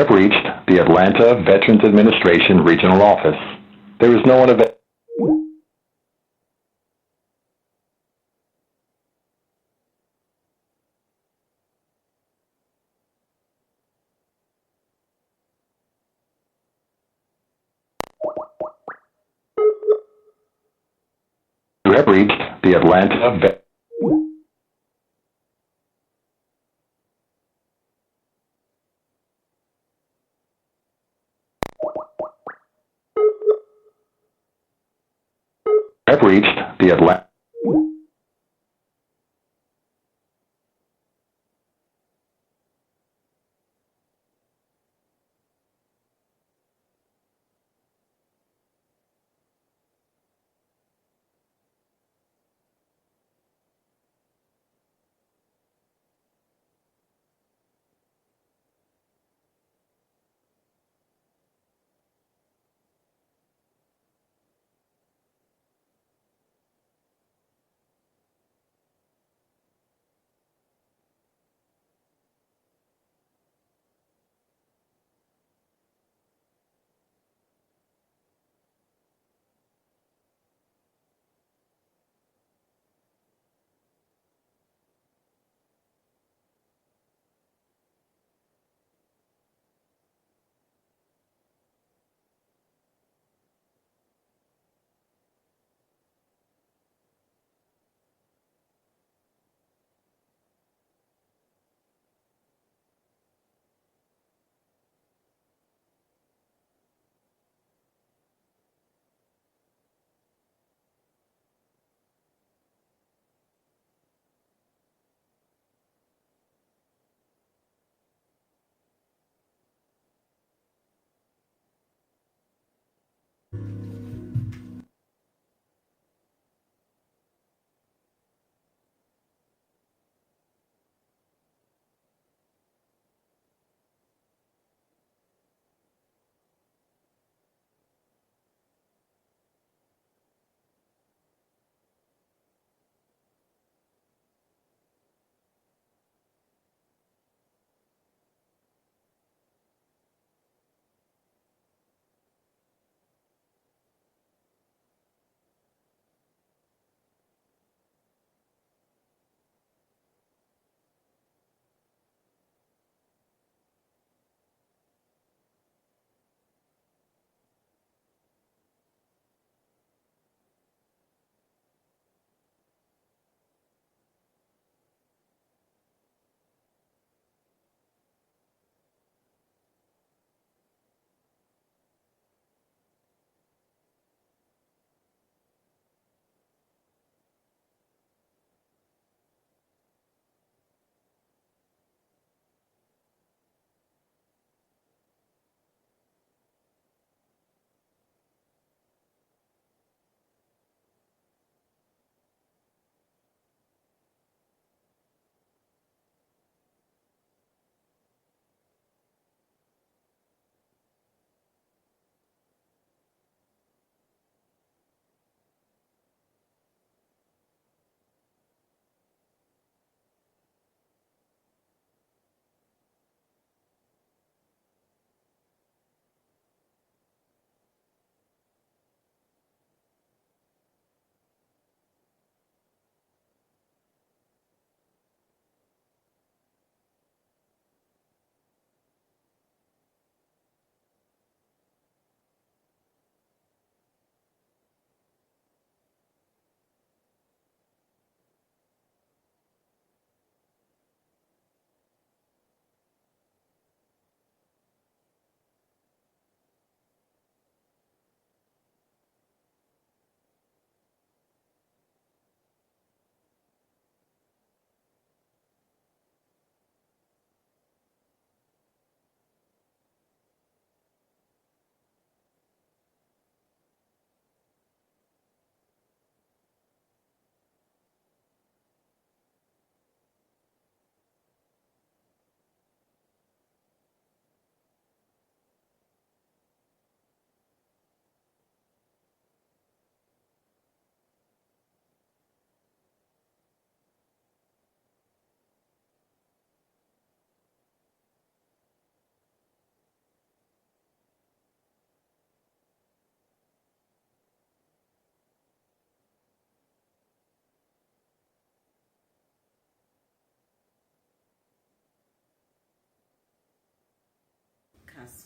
have reached the Atlanta Veterans Administration Regional Office. There is no one available. You have reached the Atlanta Veterans have reached the Atlanta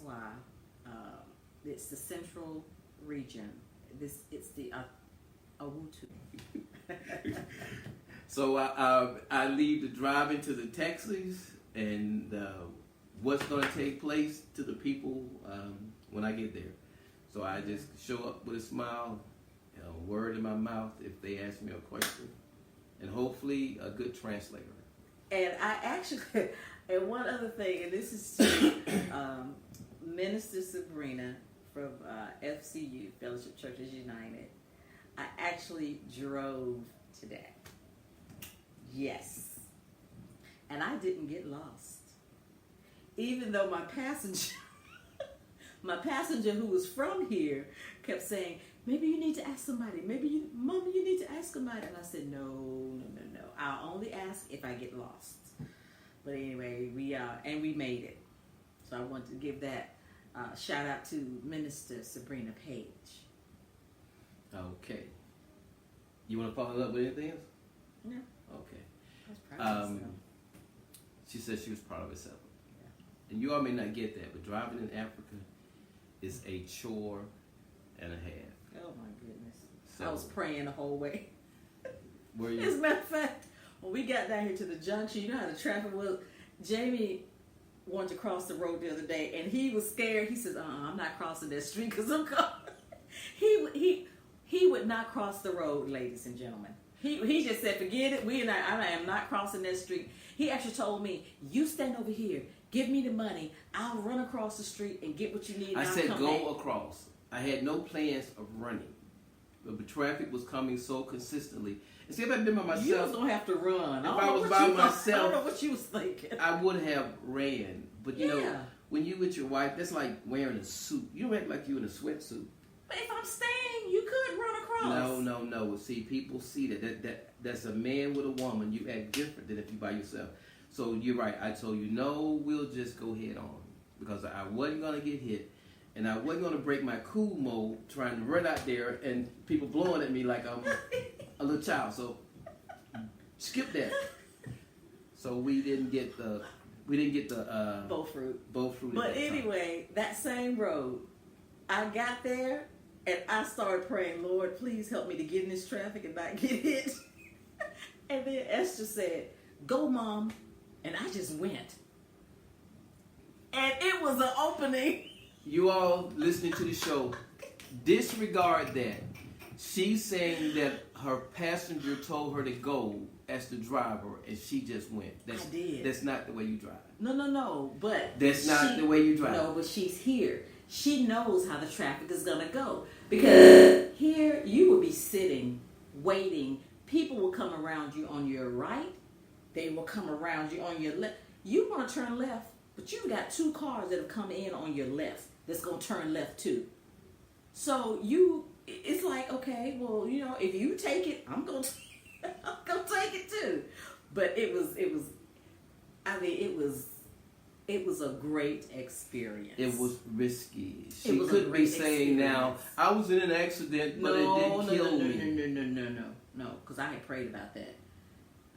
why it's the central region. It's the Awutu. So I leave the drive into the taxis and what's going to take place to the people when I get there. So I just show up with a smile, a word in my mouth if they ask me a question, and hopefully a good translator. And I actually, and one other thing, and this is to Minister Sabrina from FCU, Fellowship Churches United. I actually drove today. Yes. And I didn't get lost. Even though my passenger who was from here kept saying, maybe you need to ask somebody. Mama, you need to ask somebody. And I said, no. I'll only ask if I get lost. But anyway, we made it. So I want to give that shout out to Minister Sabrina Page. Okay. You want to follow up with anything else? No. Okay. I was proud of myself. She said she was proud of herself. Yeah. And you all may not get that, but driving in Africa is a chore and a half. Oh my goodness. So, I was praying the whole way. Were you? As a matter of fact, when we got down here to the junction, you know how the traffic was. Jamie wanted to cross the road the other day, and he was scared. He says, I'm not crossing that street because I'm coming. He would not cross the road, ladies and gentlemen. He just said, forget it. I am not crossing that street. He actually told me, you stand over here. Give me the money. I'll run across the street and get what you need. I said go across. I had no plans of running. But the traffic was coming so consistently. And see, if I'd been by myself... You was going to have to run. If I was by myself... I don't know what you was thinking. I would have ran. But you know, when you with your wife, that's like wearing a suit. You don't act like you in a sweatsuit. But if I'm staying, you could run across. No. See, people see that's a man with a woman. You act different than if you by yourself. So you're right. I told you, no, we'll just go head on. Because I wasn't going to get hit. And I wasn't going to break my cool mode trying to run out there and people blowing at me like I'm a little child. So skip that. So we didn't get the bow fruit. But anyway, that same road, I got there and I started praying, Lord, please help me to get in this traffic and not get hit. And then Esther said, go, Mom. And I just went. And it was an opening. You all listening to the show, disregard that. She's saying that her passenger told her to go as the driver, and she just went. I did. That's not the way you drive. No. But that's not the way you drive. No, but she's here. She knows how the traffic is gonna go because here you will be sitting, waiting. People will come around you on your right. They will come around you on your left. You want to turn left, but you got two cars that have come in on your left. That's going to turn left too. So it's like, okay, well, you know, if you take it, I'm going to take it too. But it was a great experience. It was risky. She could be saying now, I was in an accident, but it didn't kill me. No, because I had prayed about that.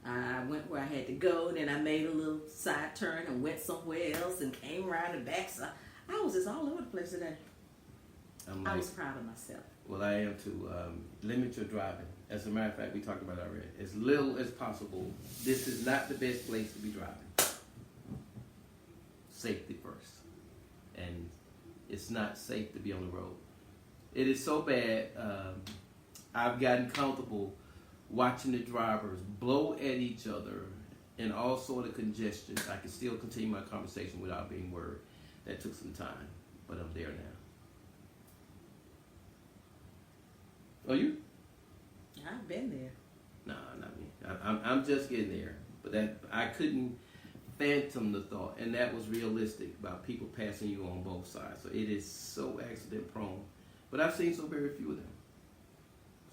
I went where I had to go, then I made a little side turn and went somewhere else and came around the back. So I was just all over the place today. I was proud of myself. Well, I am too. Limit your driving. As a matter of fact, we talked about it already. As little as possible. This is not the best place to be driving. Safety first. And it's not safe to be on the road. It is so bad. I've gotten comfortable watching the drivers blow at each other and all sort of congestion. I can still continue my conversation without being worried. That took some time, but I'm there now. Are you? I've been there. No, not me. I'm just getting there. But that I couldn't phantom the thought, and that was realistic about people passing you on both sides. So it is so accident prone. But I've seen so very few of them.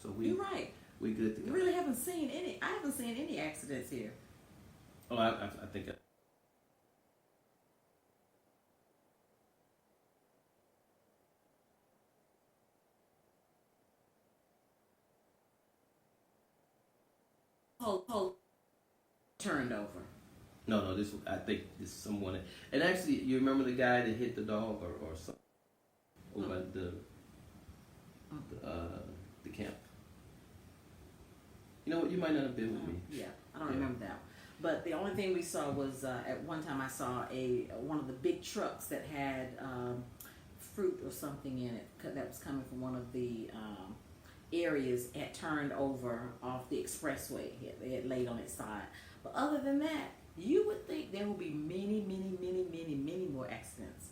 So you're right. We good to go. You really haven't seen any. I haven't seen any accidents here. Oh, I think. Whole turned over. No, this I think this is someone. And actually, you remember the guy that hit the dog or something over at the camp. You know what? You might not have been with me. Yeah, I don't remember that. But the only thing we saw was at one time I saw one of the big trucks that had fruit or something in it that was coming from one of the areas had turned over off the expressway. It had laid on its side. But other than that, you would think there will be many more accidents.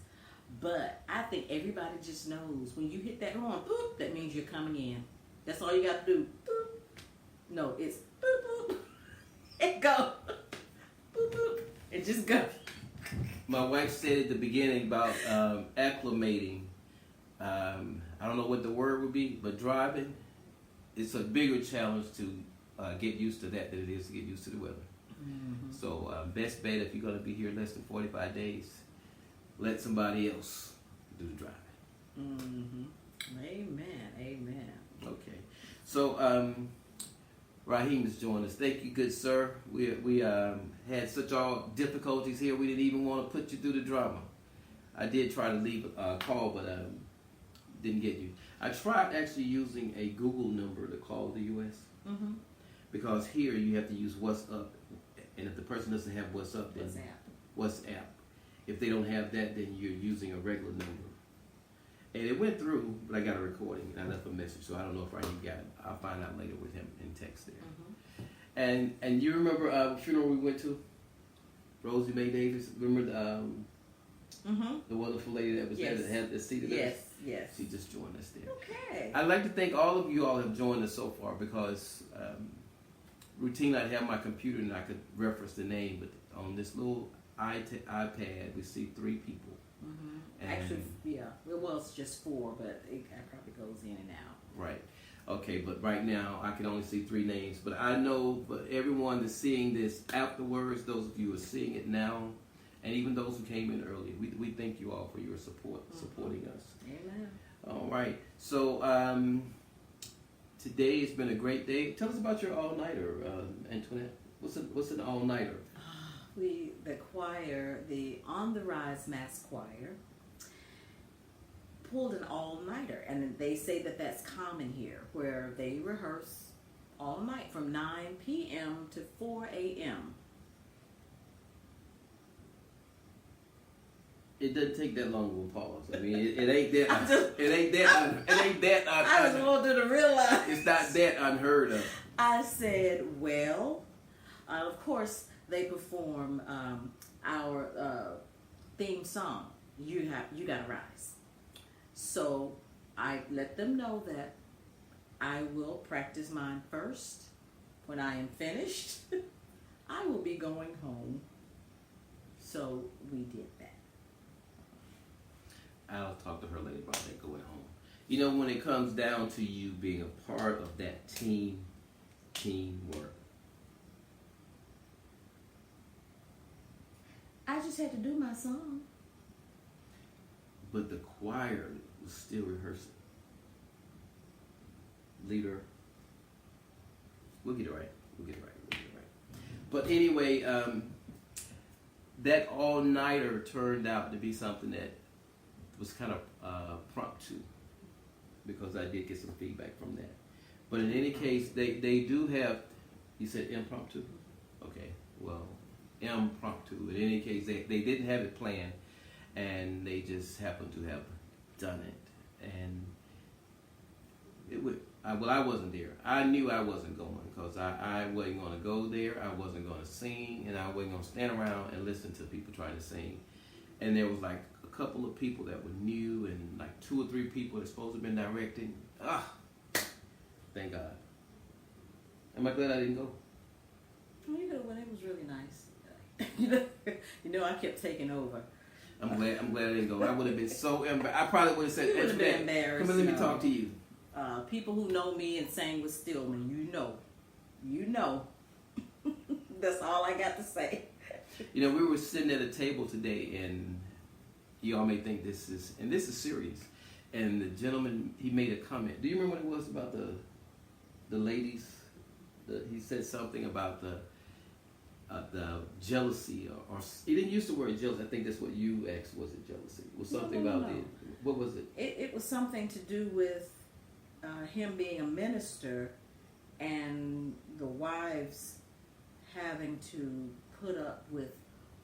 But I think everybody just knows when you hit that horn, boop, that means you're coming in. That's all you got to do. Boop. No, it's boop, boop. It go. Boop, boop. It just go. My wife said at the beginning about acclimating. I don't know what the word would be, but driving, it's a bigger challenge to get used to that than it is to get used to the weather. Mm-hmm. So best bet if you're going to be here less than 45 days, let somebody else do the driving. Mm-hmm. Amen. Okay. So Raheem has joined us. Thank you, good sir. We had such all difficulties here. We didn't even want to put you through the drama. I did try to leave a call, but didn't get you. I tried actually using a Google number to call the U.S. Mm-hmm. because here you have to use WhatsApp, and if the person doesn't have WhatsApp, then WhatsApp. If they don't have that, then you're using a regular number. And it went through, but I got a recording and I left a message, so I don't know if Raheem got it. I'll find out later with him in text there. Mm-hmm. And you remember the funeral we went to? Rosie Mae Davis. Remember the wonderful lady that was there that had the seat of us? Yes. She just joined us there. Okay. I'd like to thank all of you all have joined us so far because routinely I'd have my computer and I could reference the name, but on this little iPad we see 3 people. Mm-hmm. And Actually, yeah, it was just 4, but it probably goes in and out. Right. Okay, but right now I can only see 3 names. But I know, but everyone that's seeing this afterwards, those of you who are seeing it now, and even those who came in early, we thank you all for your support, supporting us. Amen. All right. So today has been a great day. Tell us about your all-nighter, Antoinette. What's an all-nighter? The choir, the On the Rise Mass Choir, pulled an all-nighter, and they say that that's common here, where they rehearse all night from 9 p.m. to 4 a.m. It doesn't take that long to pause. I mean, it ain't that. It ain't that. I just wanted to realize it's not that unheard of. I said, well, of course they perform our theme song. You gotta rise. So I let them know that I will practice mine first. When I am finished, I will be going home. So we did that. I'll talk to her later about that going home. You know, when it comes down to you being a part of that teamwork. I just had to do my song. But the choir was still rehearsing. Leader. We'll get it right. But anyway, that all-nighter turned out to be something that was kind of impromptu because I did get some feedback from that. But in any case, they do have, you said impromptu? Okay, well, impromptu. In any case, they didn't have it planned and they just happened to have done it. And it would, well, I wasn't there. I knew I wasn't going because I wasn't going to go there. I wasn't going to sing, and I wasn't going to stand around and listen to people trying to sing. And there was like a couple of people that were new and like 2 or 3 people that supposed to have been directing. Thank God. Am I glad I didn't go? Well, you know what? It was really nice. you know, I kept taking over. I'm glad I didn't go. I would have been so embarrassed. I probably would have said, You would have been embarrassed. Come here, let me talk to you. People who know me and sang with Stillman, you know. That's all I got to say. You know, we were sitting at a table today, and you all may think this is serious. And the gentleman, he made a comment. Do you remember what it was about the ladies? He said something about the jealousy, or he didn't use the word jealousy. I think that's what you asked. Was it jealousy? Was something No. about it? What was it? It was something to do with him being a minister and the wives having to put up with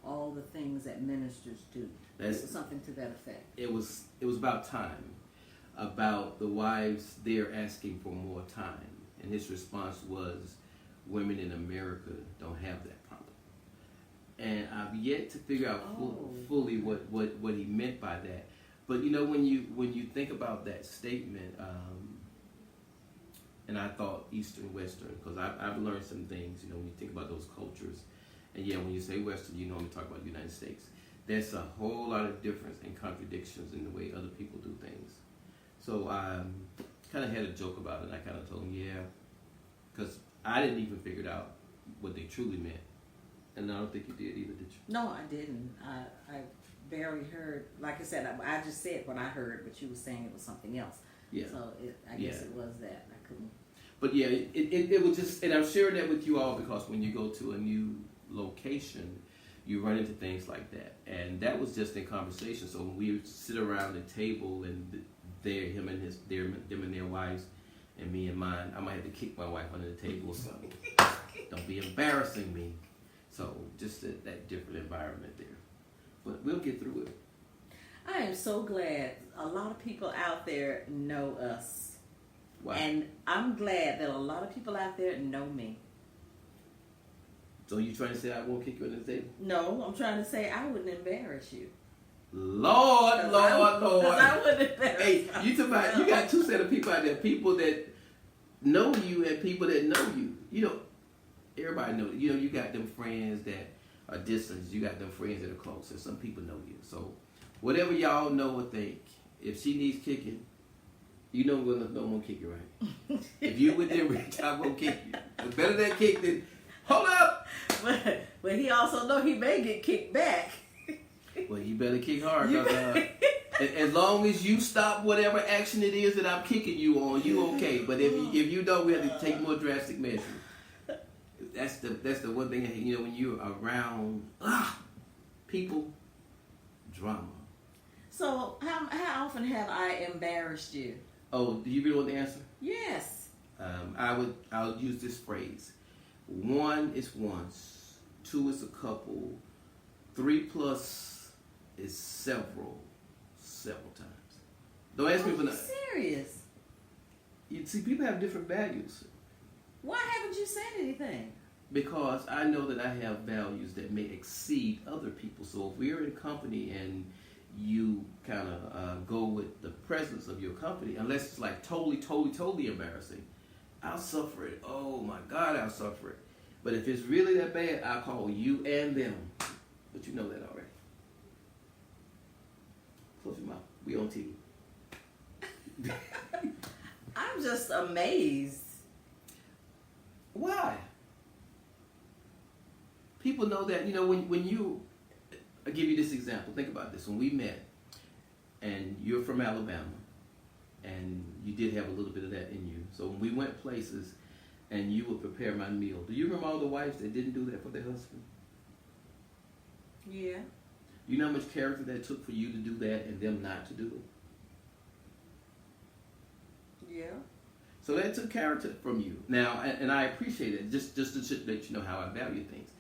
all the things that ministers do. It was something to that effect. It was about time, about the wives there asking for more time, and his response was, "Women in America don't have that problem." And I've yet to figure out fully what he meant by that. But you know, when you think about that statement, and I thought Eastern Western, because I've learned some things. You know, when you think about those cultures, and yeah, when you say Western, you normally talk about the United States. There's a whole lot of difference and contradictions in the way other people do things. So I kind of had a joke about it. And I kind of told him, yeah, because I didn't even figure out what they truly meant, and I don't think you did either, did you? No, I didn't. I barely heard. Like I said, I just said what I heard, but you were saying it was something else. Yeah. So I guess it was that. I couldn't. But yeah, it was just, and I'm sharing that with you all because when you go to a new location, you run into things like that. And that was just in conversation. So when we would sit around the table and them and their wives, and me and mine, I might have to kick my wife under the table or something. Don't be embarrassing me. So just that different environment there. But we'll get through it. I am so glad a lot of people out there know us. Wow. And I'm glad that a lot of people out there know me. So you trying to say I won't kick you under the table? No, I'm trying to say I wouldn't embarrass you. Lord. Because I wouldn't embarrass Hey, you got two set of people out there. People that know you and people that know you. You know, everybody knows. You know, you got them friends that are distant. You got them friends that are close. And some people know you. So whatever y'all know or think, if she needs kicking, you know we're gonna kick you right. If you within reach, I'm gonna kick you. It's better that kick than hold up. But he also know he may get kicked back. Well, you better kick hard, because as long as you stop whatever action it is that I'm kicking you on, you okay. But if you don't, we have to take more drastic measures. That's the one thing, you know, when you're around people, drama. So how often have I embarrassed you? Oh, do you really want the answer? Yes. I'll use this phrase. 1 is once, 2 is a couple, 3+ is several times. Don't ask me for that. Serious? You see, people have different values. Why haven't you said anything? Because I know that I have values that may exceed other people. So if we're in company and you kind of go with the presence of your company, unless it's like totally embarrassing, I'll suffer it. Oh my God, I'll suffer it. But if it's really that bad, I'll call you and them. But you know that already. Close your mouth. We on TV. I'm just amazed. Why? People know that, you know, when you, I'll give you this example. Think about this. When we met, and you're from Alabama, and you did have a little bit of that in you. So when we went places, and you would prepare my meal. Do you remember all the wives that didn't do that for their husband? Yeah. You know how much character that took for you to do that and them not to do it? Yeah. So that took character from you. Now, and I appreciate it, just to let you know how I value things.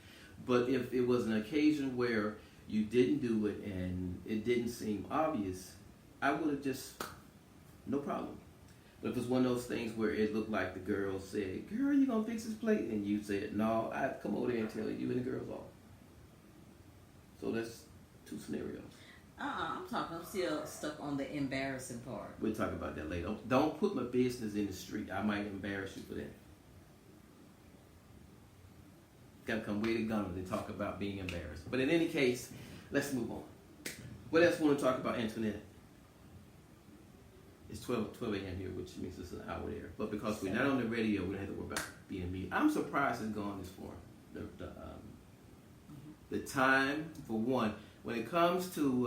But if it was an occasion where you didn't do it and it didn't seem obvious, I would have just, no problem. But if it's one of those things where it looked like the girl said, "Girl, you gonna fix this plate?" and you said, "No, I'd come over there and tell you and the girls off." So that's 2 scenarios. I'm still stuck on the embarrassing part. We'll talk about that later. Don't put my business in the street. I might embarrass you for that. Gotta come way to gun and talk about being embarrassed. But in any case, let's move on. What else want to talk about, Antoinette? It's 12 a.m. here, which means it's an hour there. But because we're not on the radio, we don't have to worry about being me. I'm surprised it's gone this far. The time, for one, when it comes to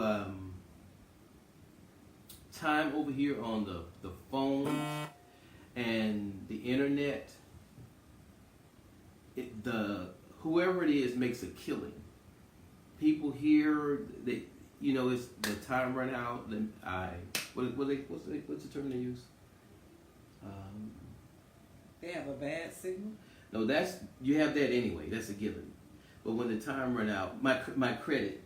time over here on the phone and the internet, the whoever it is makes a killing. People here, they, you know, it's the time run out. Then what's the term they use? They have a bad signal. No, you have that anyway. That's a given. But when the time run out, my credit.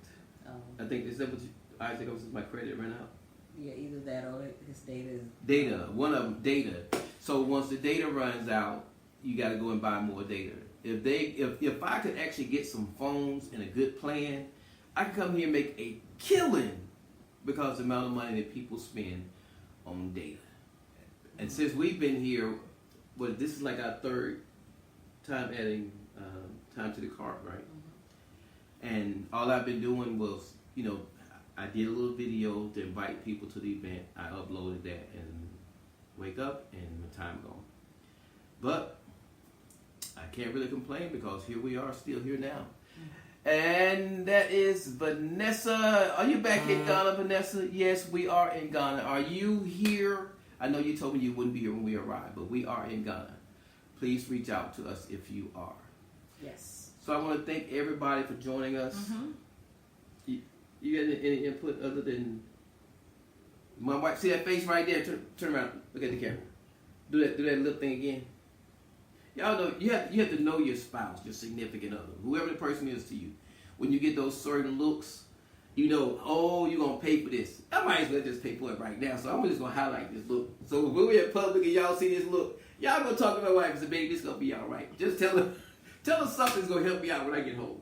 Oh. I think is that what Isaac was my credit run out. Yeah, either that or his data is... Data. One of them, data. So once the data runs out, you got to go and buy more data. If I could actually get some phones and a good plan, I could come here and make a killing because of the amount of money that people spend on data. And since we've been here, this is like our third time adding time to the cart, right? Mm-hmm. And all I've been doing was, you know, I did a little video to invite people to the event. I uploaded that and wake up and the time gone. But I can't really complain because here we are still here now. And that is Vanessa. Are you back in Ghana, Vanessa? Yes, we are in Ghana. Are you here? I know you told me you wouldn't be here when we arrived, but we are in Ghana. Please reach out to us if you are. Yes. So I want to thank everybody for joining us. Mm-hmm. You got any input other than my wife? See that face right there? Turn around. Look at the camera. Do that little thing again. Y'all know you have to know your spouse, your significant other, whoever the person is to you. When you get those certain looks, you know, oh, you're gonna pay for this. I might as well just pay for it right now. So I'm just gonna highlight this look. So when we're in public and y'all see this look, y'all gonna talk to my wife and say, baby, this gonna be all right. Just tell her something's gonna help me out when I get home.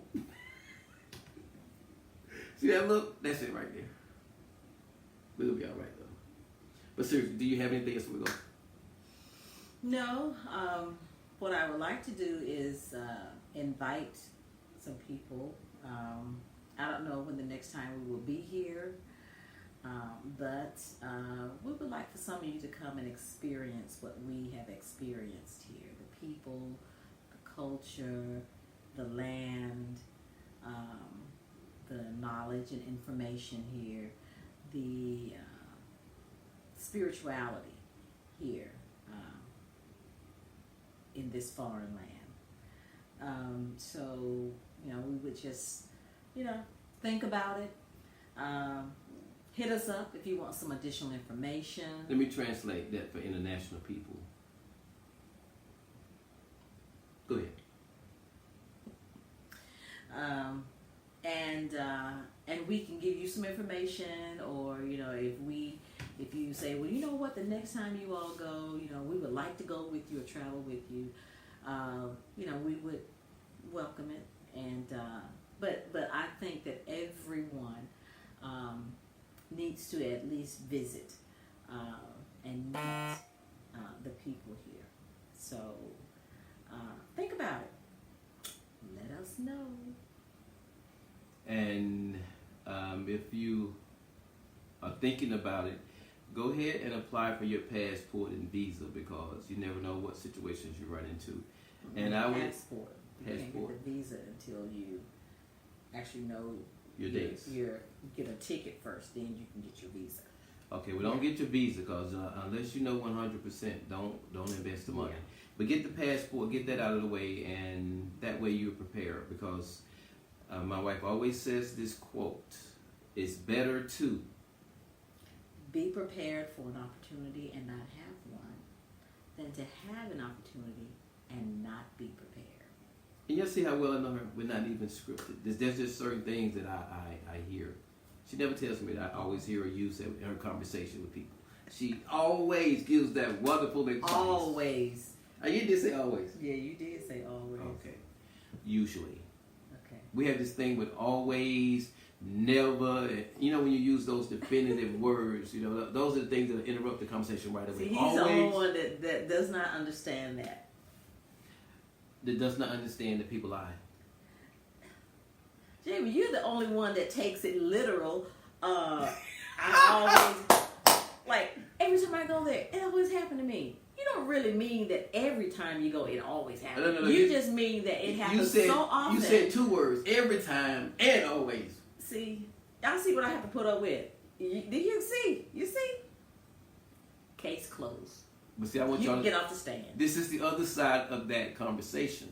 See that look? That's it right there. We'll be all right though. But seriously, do you have anything else we go? No. What I would like to do is invite some people. I don't know when the next time we will be here, but we would like for some of you to come and experience what we have experienced here. The people, the culture, the land, the knowledge and information here, the spirituality here in this foreign land. So, you know, we would just, you know, think about it. Hit us up if you want some additional information. Let me translate that for international people. Go ahead. And we can give you some information, or, you know, if you say, well, you know what, the next time you all go, you know, we would like to go with you or travel with you, you know, we would welcome it. And but I think that everyone needs to at least visit and meet the people here. So think about it. Let us know. And if you are thinking about it, go ahead and apply for your passport and visa, because you never know what situations you run into. And I would passport. You can't get the visa until you actually know your dates. You get a ticket first, then you can get your visa. Okay, well, don't get your visa, because unless you know 100%, don't invest the money. Yeah. But get the passport, get that out of the way, and that way you're prepared. Because my wife always says this quote: "It's better to be prepared for an opportunity and not have one, than to have an opportunity and not be prepared." And you'll see how well I know her. We're not even scripted. There's just certain things that I hear. She never tells me that. I always hear her use it in her conversation with people. She always gives that wonderful advice. Always. You did say always. Yeah, you did say always. Okay. Usually. Okay. We have this thing with always, never. You know, when you use those definitive words, you know, those are the things that interrupt the conversation right away. See, he's always, the only one that does not understand that. That does not understand that people lie. Jamie, you're the only one that takes it literal. I always, like, every time I go there, it always happened to me. You don't really mean that every time you go, it always happens. No, you just mean that it happens so often. You said two words: every time and always. See, y'all see what I have to put up with. Do you see? You see? Case closed. But see, I want y'all to get off the stand. This is the other side of that conversation.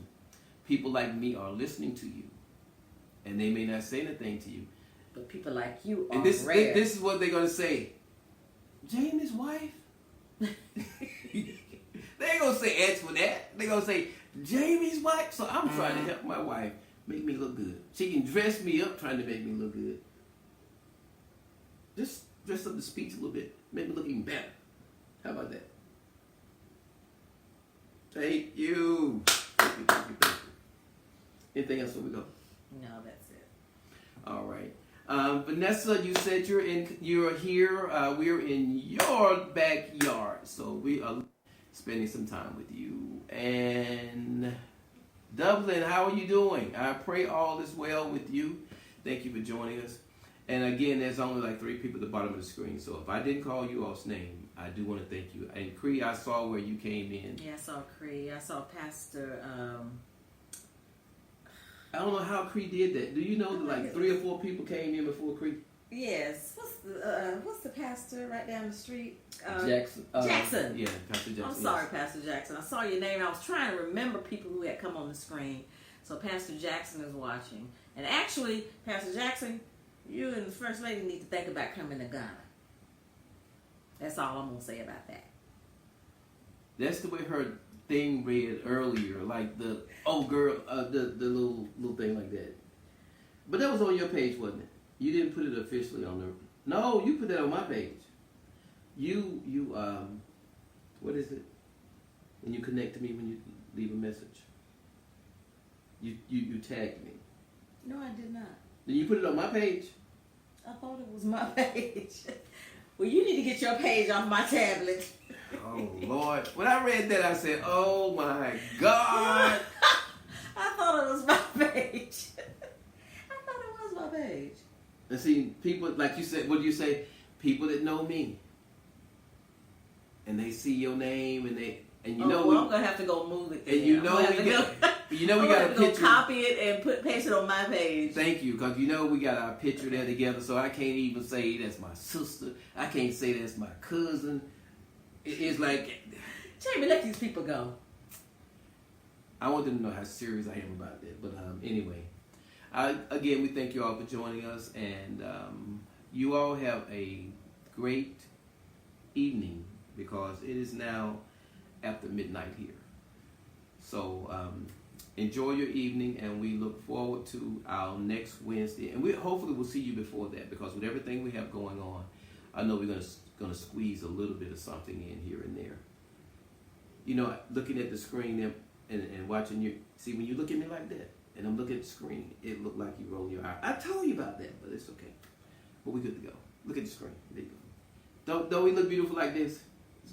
people like me are listening to you, and they may not say anything to you. But people like you are And this rare. this is what they're gonna say. Jamie's wife. They ain't gonna say ask for that. They gonna say Jamie's wife. So I'm trying to help my wife make me look good. She can dress me up trying to make me look good. Just dress up the speech a little bit, make me look even better. How about that? Thank you. Thank you, thank you, thank you. Anything else before we go? No, that's it. All right. Vanessa, you said you're here. We're in your backyard, so we are spending some time with you. And Dublin, how are you doing? I pray all is well with you. Thank you for joining us. And again, there's only like 3 people at the bottom of the screen, so if I didn't call you all's name, I do want to thank you. And Cree, I saw where you came in. Yeah, I saw Cree. I saw Pastor. I don't know how Cree did that. Do you know that like 3 or 4 people came in before Cree? Yes. What's the pastor right down the street? Jackson. Jackson. Yeah, Pastor Jackson. I'm sorry, Pastor Jackson. I saw your name. I was trying to remember people who had come on the screen. So Pastor Jackson is watching. And actually, Pastor Jackson, you and the First Lady need to think about coming to Ghana. That's all I'm going to say about that. That's the way her thing read earlier, like the the little thing like that. But that was on your page, wasn't it? You didn't put it officially on there. No, you put that on my page. You what is it? When you connect to me when you leave a message. You tagged me. No, I did not. Then you put it on my page. I thought it was my page. Well, you need to get your page off my tablet. Oh Lord! When I read that, I said, "Oh my God!" I thought it was my page. I thought it was my page. And see, people like you said. What do you say? People that know me, and they see your name, and you know. Well, I'm gonna have to go move it. There. And you know we got a picture. Copy it and paste it on my page. Thank you, because you know we got our picture there together. So I can't even say that's my sister. I can't say that's my cousin. It's like, Jamie, let these people go. I want them to know how serious I am about that. But anyway, again, we thank you all for joining us, and you all have a great evening because it is now after midnight here. So enjoy your evening, and we look forward to our next Wednesday. And we hopefully will see you before that, because with everything we have going on, I know we're gonna squeeze a little bit of something in here and there. You know, looking at the screen and watching you. See, when you look at me like that, and I'm looking at the screen, it looked like you roll your eye. I told you about that, but it's okay. But we're good to go. Look at the screen. There you go. Don't we look beautiful like this?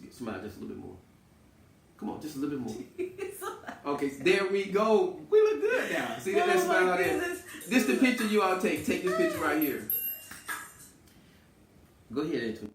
Let's smile just a little bit more. Come on, just a little bit more. Okay, so there we go. We look good now. See that smile there? This the picture you all take. Take this picture right here. Go ahead, Antoine.